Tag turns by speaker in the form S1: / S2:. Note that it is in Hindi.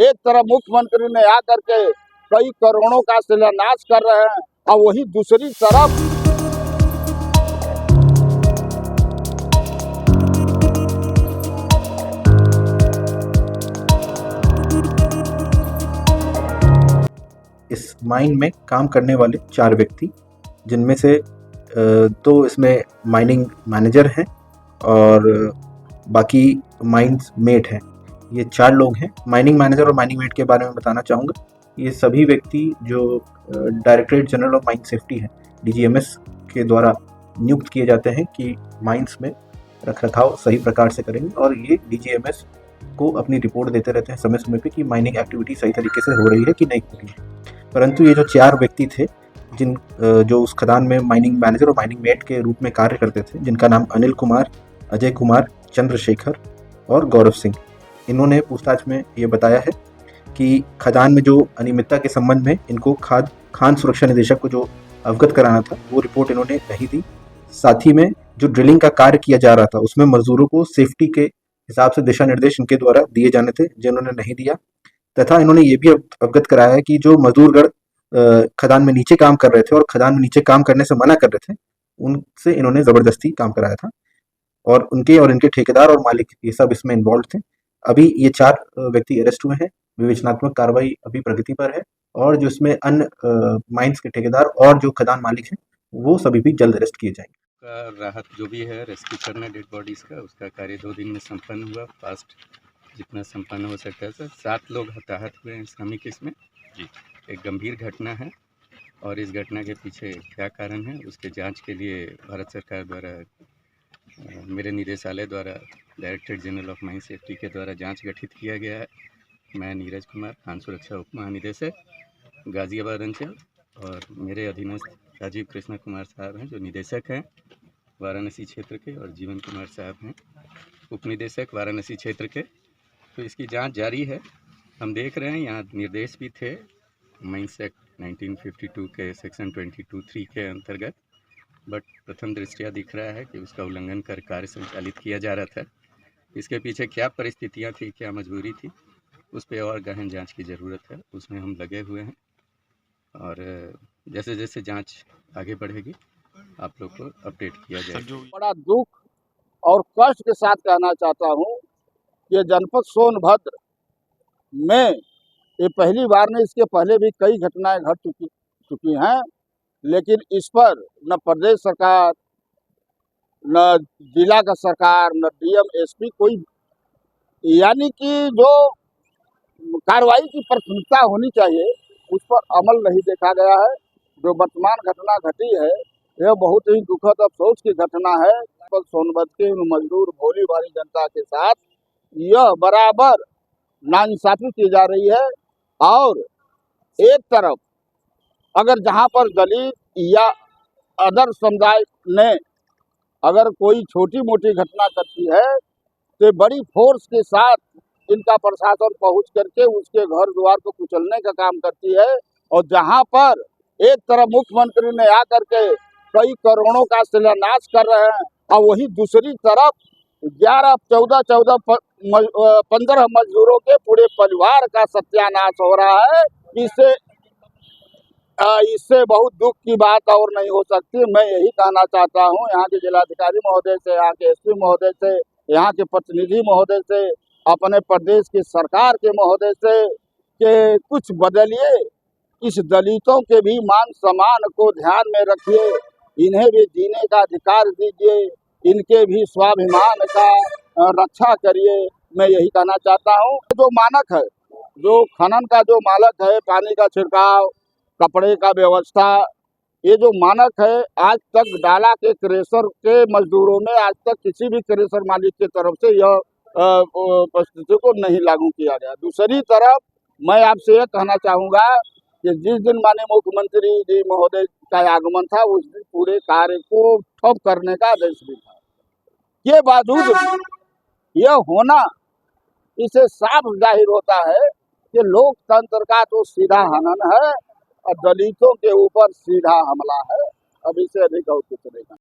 S1: एक तरफ मुख्यमंत्री ने आकर के कई करोड़ों का शिलान्यास कर रहे हैं और वही दूसरी तरफ
S2: इस माइन में काम करने वाले 4 व्यक्ति, जिनमें से 2 इसमें माइनिंग मैनेजर हैं और बाकी माइंस मेट हैं। ये 4 लोग हैं। माइनिंग मैनेजर और माइनिंग मेट के बारे में बताना चाहूँगा। ये सभी व्यक्ति जो directorate general of mine safety है, DGMS के द्वारा नियुक्त किए जाते हैं कि माइंस में रखरखाव सही प्रकार से करेंगे, और ये DGMS को अपनी रिपोर्ट देते रहते हैं समय समय पे कि माइनिंग एक्टिविटी सही तरीके से हो रही है कि नहीं हो रही है। परंतु ये जो 4 व्यक्ति थे जो उस खदान में माइनिंग मैनेजर और माइनिंग मेट के रूप में कार्य करते थे, जिनका नाम अनिल कुमार, अजय कुमार, चंद्रशेखर और गौरव सिंह, इन्होंने पूछताछ में ये बताया है कि खदान में जो अनियमितता के संबंध में इनको खान सुरक्षा निदेशक को जो अवगत कराना था वो रिपोर्ट इन्होंने नहीं दी। साथ ही में जो ड्रिलिंग का कार्य किया जा रहा था उसमें मजदूरों को सेफ्टी के हिसाब से दिशा निर्देश इनके द्वारा दिए जाने थे, जिन्होंने नहीं दिया। तथा इन्होंने ये भी अवगत कराया है कि जो मजदूरगण खदान में नीचे काम कर रहे थे और खदान में नीचे काम करने से मना कर रहे थे, उनसे इन्होंने ज़बरदस्ती काम कराया था, और उनके और इनके ठेकेदार और मालिक ये सब इसमें इन्वॉल्व थे। अभी ये 4 व्यक्ति अरेस्ट हुए हैं। विवेचनात्मक कार्रवाई अभी प्रगति पर है, और जो इसमें अन्य माइंस के ठेकेदार और जो खदान मालिक हैं वो सभी भी जल्द अरेस्ट किए जाएंगे।
S3: राहत जो भी है, रेस्क्यू करना डेड बॉडीज़ का, उसका कार्य 2 दिन में संपन्न हुआ। फास्ट जितना संपन्न हो सकता है सर। 7 लोग हताहत हुए हैं श्रमिक इसमें जी। एक गंभीर घटना है, और इस घटना के पीछे क्या कारण है उसके जांच के लिए भारत सरकार द्वारा मेरे निदेशालय द्वारा directorate general of mine safety के द्वारा जांच गठित किया गया है। मैं नीरज कुमार, खान सुरक्षा उप महानिदेशक, गाज़ियाबाद अंचल, और मेरे अधीनस्थ राजीव कृष्ण कुमार साहब हैं जो निदेशक हैं वाराणसी क्षेत्र के, और जीवन कुमार साहब हैं उप निदेशक वाराणसी क्षेत्र के। तो इसकी जांच जारी है। हम देख रहे हैं यहाँ निर्देश भी थे माइंस एक्ट 1952 के सेक्शन 22(3) के अंतर्गत, बट प्रथम दृष्टया दिख रहा है कि उसका उल्लंघन कर कार्य संचालित किया जा रहा था। इसके पीछे क्या परिस्थितियाँ थी, क्या मजबूरी थी, उस पर और गहन जांच की ज़रूरत है। उसमें हम लगे हुए हैं, और जैसे जैसे जांच आगे बढ़ेगी आप लोग को अपडेट किया जाएगा।
S1: बड़ा दुख और कष्ट के साथ कहना चाहता हूँ कि जनपद सोनभद्र में ये पहली बार नहीं, इसके पहले भी कई घटनाएं घट चुकी हैं, लेकिन इस पर न प्रदेश सरकार, न जिला का सरकार, न DM SP कोई, यानी कि जो कार्रवाई की प्राथमिकता होनी चाहिए उस पर अमल नहीं देखा गया है। जो वर्तमान घटना घटी है यह बहुत ही दुखद अफसोस की घटना है। सोनभद्र के मजदूर भोली भाली जनता के साथ यह बराबर नाइंसाफी की जा रही है, और एक तरफ अगर जहां पर दलित या अदर समुदाय ने अगर कोई छोटी मोटी घटना करती है तो बड़ी फोर्स के साथ इनका प्रशासन पहुंच करके उसके घर द्वार को कुचलने का काम करती है, और जहां पर एक तरफ मुख्यमंत्री ने आकर के कई करोड़ों का शिलान्यास कर रहे हैं और वही दूसरी तरफ 15 मजदूरों के पूरे परिवार का सत्यानाश हो रहा है। इससे बहुत दुख की बात और नहीं हो सकती। मैं यही कहना चाहता हूँ यहाँ के जिलाधिकारी महोदय से, यहाँ के SP महोदय से, यहाँ के प्रतिनिधि महोदय से, अपने प्रदेश की सरकार के महोदय से कि कुछ बदलिए, इस दलितों के भी मान सम्मान को ध्यान में रखिए, इन्हें भी जीने का अधिकार दीजिए, इनके भी स्वाभिमान का रक्षा करिए। मैं यही कहना चाहता हूँ। जो मानक है, जो खनन का जो मालक है, पानी का छिड़काव, कपड़े का व्यवस्था, ये जो मानक है, आज तक डाला के क्रेशर के मजदूरों में आज तक किसी भी क्रेशर मालिक की तरफ से यह परिस्थिति को नहीं लागू किया गया। दूसरी तरफ मैं आपसे यह कहना चाहूँगा कि जिस दिन माननीय मुख्यमंत्री जी महोदय का आगमन था उस दिन पूरे कार्य को ठप करने का आदेश भी था। ये बावजूद यह होना, इसे साफ जाहिर होता है कि लोकतंत्र का तो सीधा हनन है और दलितों के ऊपर सीधा हमला है। अब इसे अधिक और कुछ नहीं।